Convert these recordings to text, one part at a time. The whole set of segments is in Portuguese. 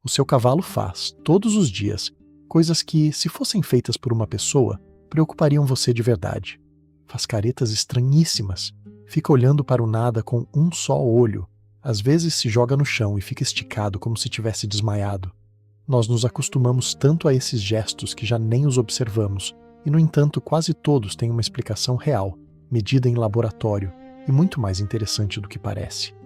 O seu cavalo faz, todos os dias, coisas que, se fossem feitas por uma pessoa, preocupariam você de verdade. Faz caretas estranhíssimas, fica olhando para o nada com um só olho, às vezes se joga no chão e fica esticado como se tivesse desmaiado. Nós nos acostumamos tanto a esses gestos que já nem os observamos, e no entanto quase todos têm uma explicação real, medida em laboratório, e muito mais interessante do que parece.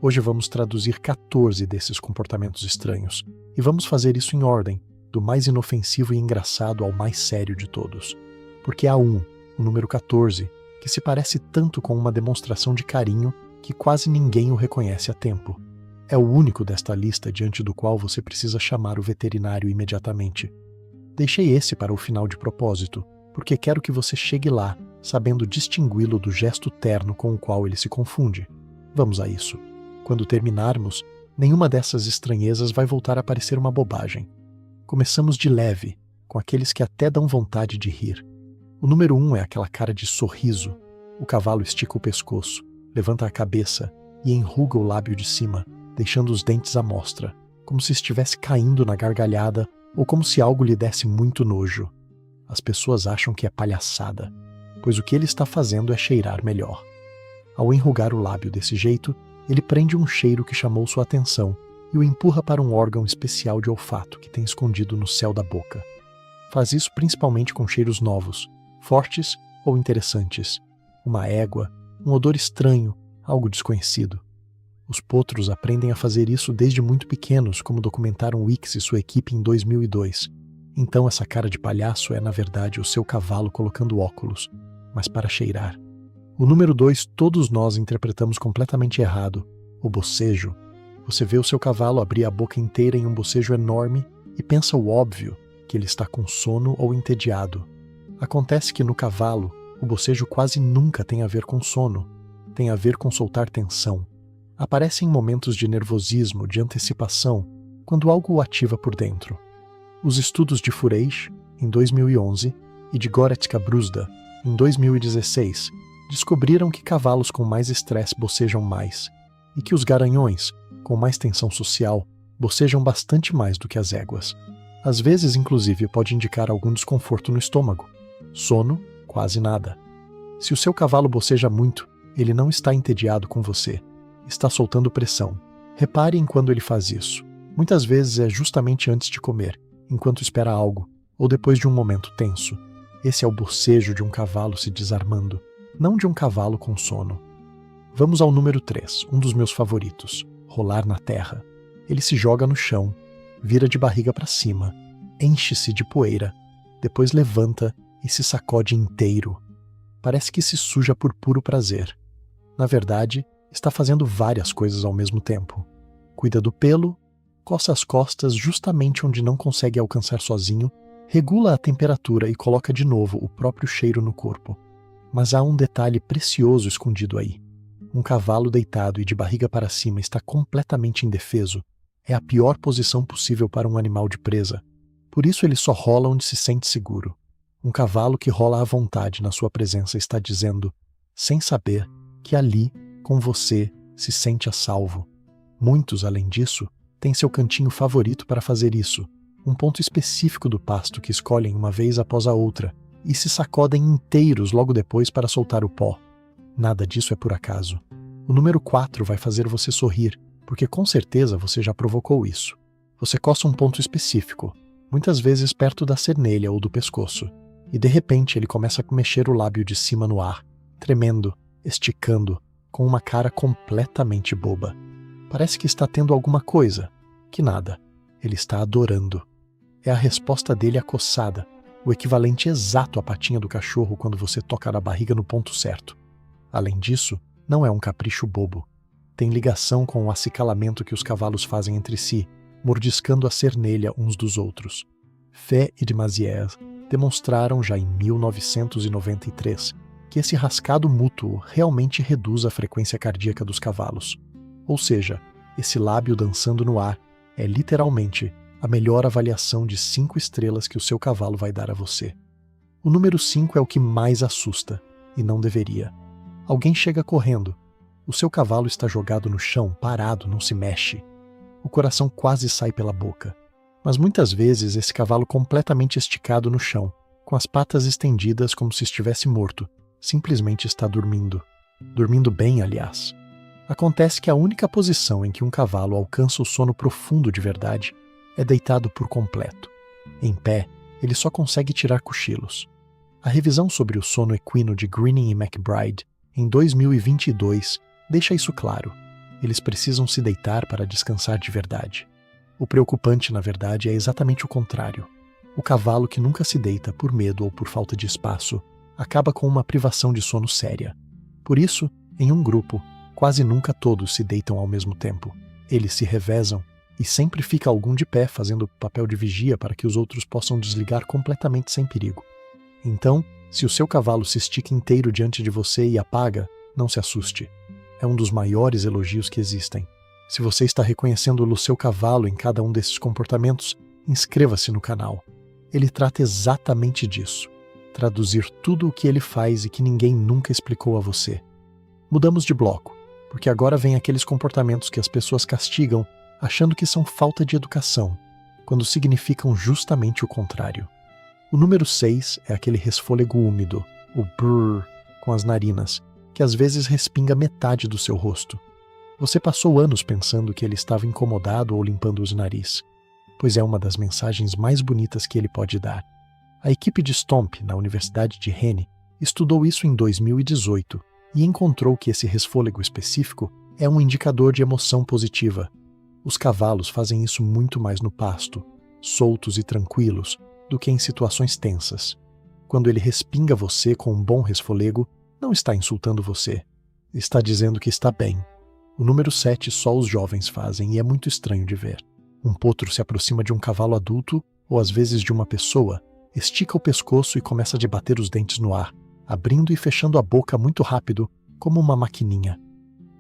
Hoje vamos traduzir 14 desses comportamentos estranhos, e vamos fazer isso em ordem, do mais inofensivo e engraçado ao mais sério de todos. Porque há o número 14, que se parece tanto com uma demonstração de carinho que quase ninguém o reconhece a tempo. É o único desta lista diante do qual você precisa chamar o veterinário imediatamente. Deixei esse para o final de propósito, porque quero que você chegue lá, sabendo distingui-lo do gesto terno com o qual ele se confunde. Vamos a isso. Quando terminarmos, nenhuma dessas estranhezas vai voltar a parecer uma bobagem. Começamos de leve, com aqueles que até dão vontade de rir. O número 1 é aquela cara de sorriso. O cavalo estica o pescoço, levanta a cabeça e enruga o lábio de cima, deixando os dentes à mostra, como se estivesse caindo na gargalhada ou como se algo lhe desse muito nojo. As pessoas acham que é palhaçada, pois o que ele está fazendo é cheirar melhor. Ao enrugar o lábio desse jeito, ele prende um cheiro que chamou sua atenção e o empurra para um órgão especial de olfato que tem escondido no céu da boca. Faz isso principalmente com cheiros novos, fortes ou interessantes. Uma égua, um odor estranho, algo desconhecido. Os potros aprendem a fazer isso desde muito pequenos, como documentaram Wicks e sua equipe em 2002. Então essa cara de palhaço é, na verdade, o seu cavalo colocando óculos, mas para cheirar. O número 2 todos nós interpretamos completamente errado, o bocejo. Você vê o seu cavalo abrir a boca inteira em um bocejo enorme e pensa o óbvio, que ele está com sono ou entediado. Acontece que no cavalo, o bocejo quase nunca tem a ver com sono, tem a ver com soltar tensão. Aparece em momentos de nervosismo, de antecipação, quando algo o ativa por dentro. Os estudos de Fureish, em 2011, e de Goretzka Bruzda, em 2016, descobriram que cavalos com mais estresse bocejam mais, e que os garanhões, com mais tensão social, bocejam bastante mais do que as éguas. Às vezes, inclusive, pode indicar algum desconforto no estômago. Sono, quase nada. Se o seu cavalo boceja muito, ele não está entediado com você. Está soltando pressão. Repare em quando ele faz isso. Muitas vezes é justamente antes de comer, enquanto espera algo, ou depois de um momento tenso. Esse é o bocejo de um cavalo se desarmando, não de um cavalo com sono. Vamos ao número 3, um dos meus favoritos, rolar na terra. Ele se joga no chão, vira de barriga para cima, enche-se de poeira, depois levanta e se sacode inteiro. Parece que se suja por puro prazer. Na verdade, está fazendo várias coisas ao mesmo tempo. Cuida do pelo, coça as costas justamente onde não consegue alcançar sozinho, regula a temperatura e coloca de novo o próprio cheiro no corpo. Mas há um detalhe precioso escondido aí. Um cavalo deitado e de barriga para cima está completamente indefeso. É a pior posição possível para um animal de presa. Por isso ele só rola onde se sente seguro. Um cavalo que rola à vontade na sua presença está dizendo, sem saber, que ali, com você, se sente a salvo. Muitos, além disso, têm seu cantinho favorito para fazer isso, um ponto específico do pasto que escolhem uma vez após a outra, e se sacodem inteiros logo depois para soltar o pó. Nada disso é por acaso. O número 4 vai fazer você sorrir, porque com certeza você já provocou isso. Você coça um ponto específico, muitas vezes perto da cernelha ou do pescoço, e de repente ele começa a mexer o lábio de cima no ar, tremendo, esticando, com uma cara completamente boba. Parece que está tendo alguma coisa, que nada. Ele está adorando. É a resposta dele à coçada, o equivalente exato à patinha do cachorro quando você toca na barriga no ponto certo. Além disso, não é um capricho bobo. Tem ligação com o acicalamento que os cavalos fazem entre si, mordiscando a cernelha uns dos outros. Fay e de Mazières demonstraram já em 1993 que esse rascado mútuo realmente reduz a frequência cardíaca dos cavalos. Ou seja, esse lábio dançando no ar é literalmente a melhor avaliação de 5 estrelas que o seu cavalo vai dar a você. O número 5 é o que mais assusta, e não deveria. Alguém chega correndo. O seu cavalo está jogado no chão, parado, não se mexe. O coração quase sai pela boca. Mas muitas vezes esse cavalo completamente esticado no chão, com as patas estendidas como se estivesse morto, simplesmente está dormindo. Dormindo bem, aliás. Acontece que a única posição em que um cavalo alcança o sono profundo de verdade é deitado por completo. Em pé, ele só consegue tirar cochilos. A revisão sobre o sono equino de Greening e McBride, em 2022, deixa isso claro. Eles precisam se deitar para descansar de verdade. O preocupante, na verdade, é exatamente o contrário. O cavalo que nunca se deita por medo ou por falta de espaço acaba com uma privação de sono séria. Por isso, em um grupo, quase nunca todos se deitam ao mesmo tempo. Eles se revezam e sempre fica algum de pé fazendo papel de vigia para que os outros possam desligar completamente sem perigo. Então, se o seu cavalo se estica inteiro diante de você e apaga, não se assuste. É um dos maiores elogios que existem. Se você está reconhecendo o seu cavalo em cada um desses comportamentos, inscreva-se no canal. Ele trata exatamente disso. Traduzir tudo o que ele faz e que ninguém nunca explicou a você. Mudamos de bloco, porque agora vem aqueles comportamentos que as pessoas castigam achando que são falta de educação, quando significam justamente o contrário. O número 6 é aquele resfôlego úmido, o brrr, com as narinas, que às vezes respinga metade do seu rosto. Você passou anos pensando que ele estava incomodado ou limpando os nariz, pois é uma das mensagens mais bonitas que ele pode dar. A equipe de Stomp, na Universidade de Rennes, estudou isso em 2018 e encontrou que esse resfôlego específico é um indicador de emoção positiva. Os cavalos fazem isso muito mais no pasto, soltos e tranquilos, do que em situações tensas. Quando ele respinga você com um bom resfolego, não está insultando você. Está dizendo que está bem. O número 7 só os jovens fazem e é muito estranho de ver. Um potro se aproxima de um cavalo adulto, ou às vezes de uma pessoa, estica o pescoço e começa a debater os dentes no ar, abrindo e fechando a boca muito rápido, como uma maquininha.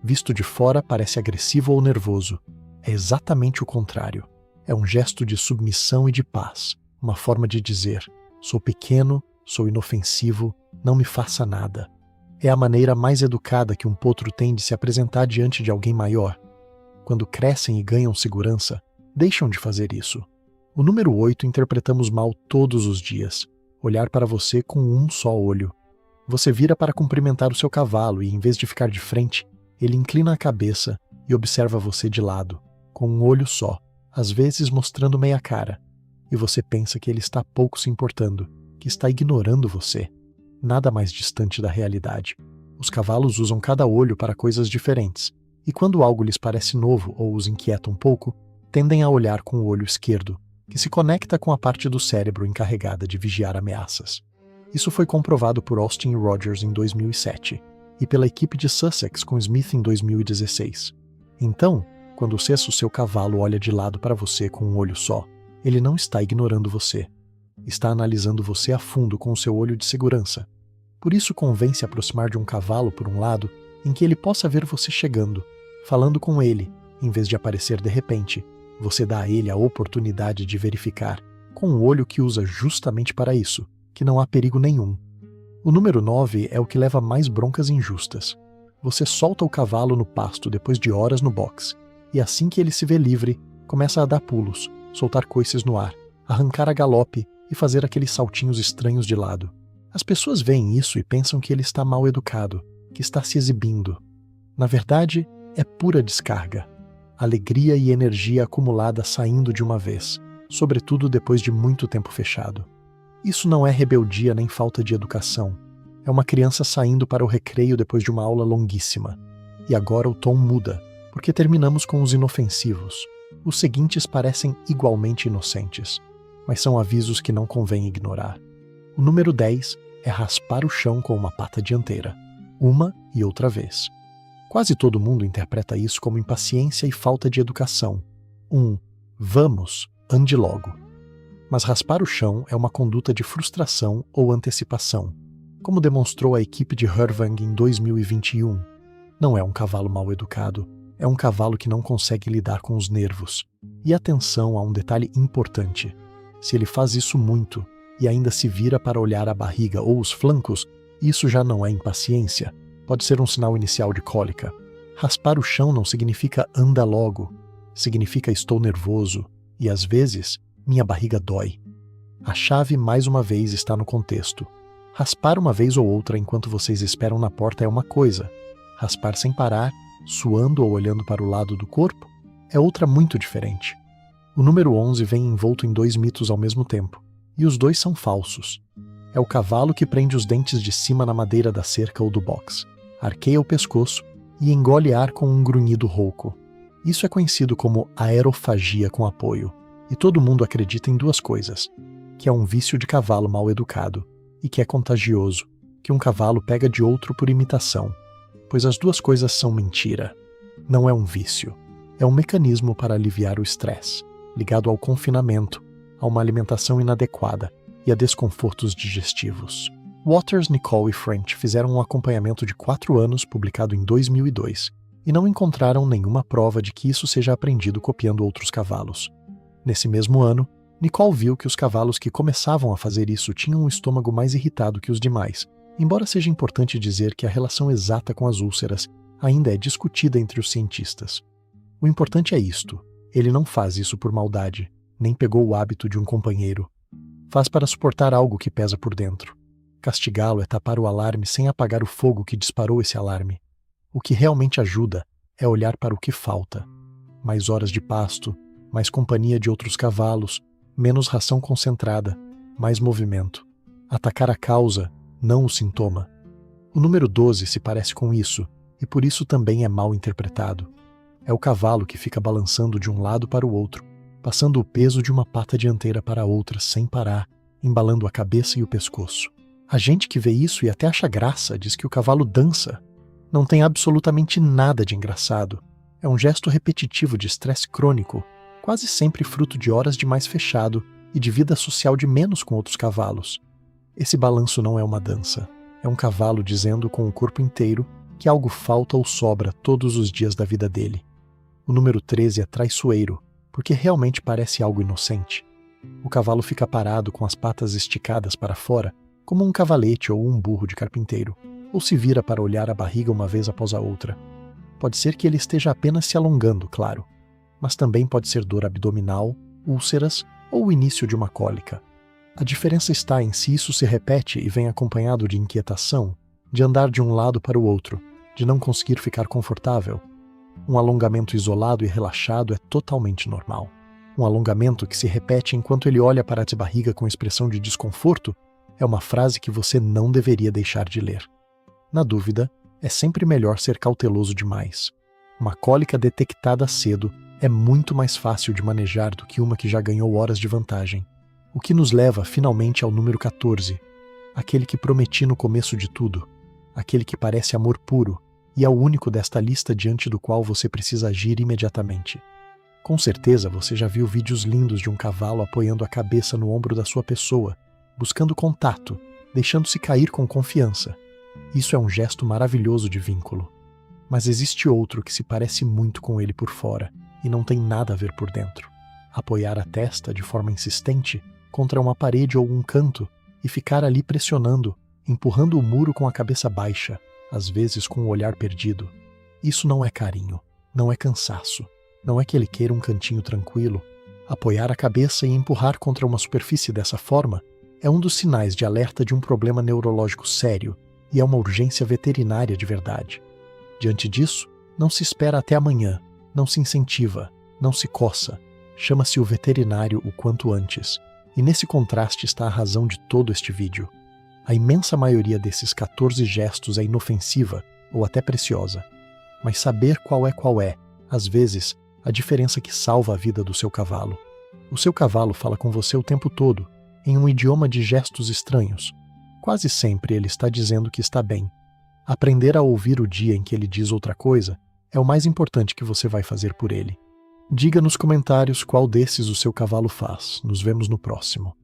Visto de fora, parece agressivo ou nervoso. É exatamente o contrário. É um gesto de submissão e de paz. Uma forma de dizer, sou pequeno, sou inofensivo, não me faça nada. É a maneira mais educada que um potro tem de se apresentar diante de alguém maior. Quando crescem e ganham segurança, deixam de fazer isso. O número 8 interpretamos mal todos os dias. Olhar para você com um só olho. Você vira para cumprimentar o seu cavalo e, em vez de ficar de frente, ele inclina a cabeça e observa você de lado, com um olho só, às vezes mostrando meia cara. E você pensa que ele está pouco se importando, que está ignorando você. Nada mais distante da realidade. Os cavalos usam cada olho para coisas diferentes, e quando algo lhes parece novo ou os inquieta um pouco, tendem a olhar com o olho esquerdo, que se conecta com a parte do cérebro encarregada de vigiar ameaças. Isso foi comprovado por Austin e Rogers em 2007, e pela equipe de Sussex com Smith em 2016. Então, quando o seu cavalo olha de lado para você com um olho só, ele não está ignorando você. Está analisando você a fundo com o seu olho de segurança. Por isso convém se aproximar de um cavalo por um lado em que ele possa ver você chegando, falando com ele, em vez de aparecer de repente. Você dá a ele a oportunidade de verificar, com um olho que usa justamente para isso, que não há perigo nenhum. O número 9 é o que leva mais broncas injustas. Você solta o cavalo no pasto depois de horas no box, e assim que ele se vê livre, começa a dar pulos, soltar coices no ar, arrancar a galope e fazer aqueles saltinhos estranhos de lado. As pessoas veem isso e pensam que ele está mal educado, que está se exibindo. Na verdade, é pura descarga. Alegria e energia acumulada saindo de uma vez, sobretudo depois de muito tempo fechado. Isso não é rebeldia nem falta de educação. É uma criança saindo para o recreio depois de uma aula longuíssima. E agora o tom muda, porque terminamos com os inofensivos. Os seguintes parecem igualmente inocentes, mas são avisos que não convém ignorar. O número 10 é raspar o chão com uma pata dianteira, uma e outra vez. Quase todo mundo interpreta isso como impaciência e falta de educação. Vamos, ande logo. Mas raspar o chão é uma conduta de frustração ou antecipação, como demonstrou a equipe de Hervang em 2021. Não é um cavalo mal educado, é um cavalo que não consegue lidar com os nervos. E atenção a um detalhe importante. Se ele faz isso muito e ainda se vira para olhar a barriga ou os flancos, isso já não é impaciência. Pode ser um sinal inicial de cólica. Raspar o chão não significa anda logo. significa estou nervoso e, às vezes, minha barriga dói. A chave, mais uma vez, está no contexto. Raspar uma vez ou outra enquanto vocês esperam na porta é uma coisa. Raspar sem parar, suando ou olhando para o lado do corpo, é outra muito diferente. O número 11 vem envolto em 2 mitos ao mesmo tempo, e os 2 são falsos. É o cavalo que prende os dentes de cima na madeira da cerca ou do box, arqueia o pescoço e engole ar com um grunhido rouco. Isso é conhecido como aerofagia com apoio, e todo mundo acredita em 2 coisas: que é um vício de cavalo mal educado e que é contagioso, que um cavalo pega de outro por imitação, pois as 2 coisas são mentira. Não é um vício, é um mecanismo para aliviar o estresse, ligado ao confinamento, a uma alimentação inadequada e a desconfortos digestivos. Waters, Nicole e French fizeram um acompanhamento de 4 anos publicado em 2002 e não encontraram nenhuma prova de que isso seja aprendido copiando outros cavalos. Nesse mesmo ano, Nicole viu que os cavalos que começavam a fazer isso tinham um estômago mais irritado que os demais, embora seja importante dizer que a relação exata com as úlceras ainda é discutida entre os cientistas. O importante é isto: ele não faz isso por maldade, nem pegou o hábito de um companheiro. Faz para suportar algo que pesa por dentro. Castigá-lo é tapar o alarme sem apagar o fogo que disparou esse alarme. O que realmente ajuda é olhar para o que falta. Mais horas de pasto, mais companhia de outros cavalos, menos ração concentrada, mais movimento. Atacar a causa, não o sintoma. O número 12 se parece com isso, e por isso também é mal interpretado. É o cavalo que fica balançando de um lado para o outro, passando o peso de uma pata dianteira para a outra sem parar, embalando a cabeça e o pescoço. A gente que vê isso e até acha graça diz que o cavalo dança. Não tem absolutamente nada de engraçado. É um gesto repetitivo de estresse crônico, quase sempre fruto de horas de mais fechado e de vida social de menos com outros cavalos. Esse balanço não é uma dança. É um cavalo dizendo com o corpo inteiro que algo falta ou sobra todos os dias da vida dele. O número 13 é traiçoeiro, porque realmente parece algo inocente. O cavalo fica parado com as patas esticadas para fora, como um cavalete ou um burro de carpinteiro, ou se vira para olhar a barriga uma vez após a outra. Pode ser que ele esteja apenas se alongando, claro, mas também pode ser dor abdominal, úlceras ou o início de uma cólica. A diferença está em se isso se repete e vem acompanhado de inquietação, de andar de um lado para o outro, de não conseguir ficar confortável. Um alongamento isolado e relaxado é totalmente normal. Um alongamento que se repete enquanto ele olha para a barriga com expressão de desconforto é uma frase que você não deveria deixar de ler. Na dúvida, é sempre melhor ser cauteloso demais. Uma cólica detectada cedo é muito mais fácil de manejar do que uma que já ganhou horas de vantagem. O que nos leva finalmente ao número 14, aquele que prometi no começo de tudo, aquele que parece amor puro, e é o único desta lista diante do qual você precisa agir imediatamente. Com certeza você já viu vídeos lindos de um cavalo apoiando a cabeça no ombro da sua pessoa, buscando contato, deixando-se cair com confiança. Isso é um gesto maravilhoso de vínculo. Mas existe outro que se parece muito com ele por fora e não tem nada a ver por dentro. Apoiar a testa de forma insistente contra uma parede ou um canto e ficar ali pressionando, empurrando o muro com a cabeça baixa, às vezes com o olhar perdido. Isso não é carinho, não é cansaço, não é que ele queira um cantinho tranquilo. Apoiar a cabeça e empurrar contra uma superfície dessa forma é um dos sinais de alerta de um problema neurológico sério e é uma urgência veterinária de verdade. Diante disso, não se espera até amanhã, não se incentiva, não se coça, chama-se o veterinário o quanto antes. E nesse contraste está a razão de todo este vídeo. A imensa maioria desses 14 gestos é inofensiva ou até preciosa. Mas saber qual é, às vezes, a diferença que salva a vida do seu cavalo. O seu cavalo fala com você o tempo todo, em um idioma de gestos estranhos. Quase sempre ele está dizendo que está bem. Aprender a ouvir o dia em que ele diz outra coisa é o mais importante que você vai fazer por ele. Diga nos comentários qual desses o seu cavalo faz. Nos vemos no próximo.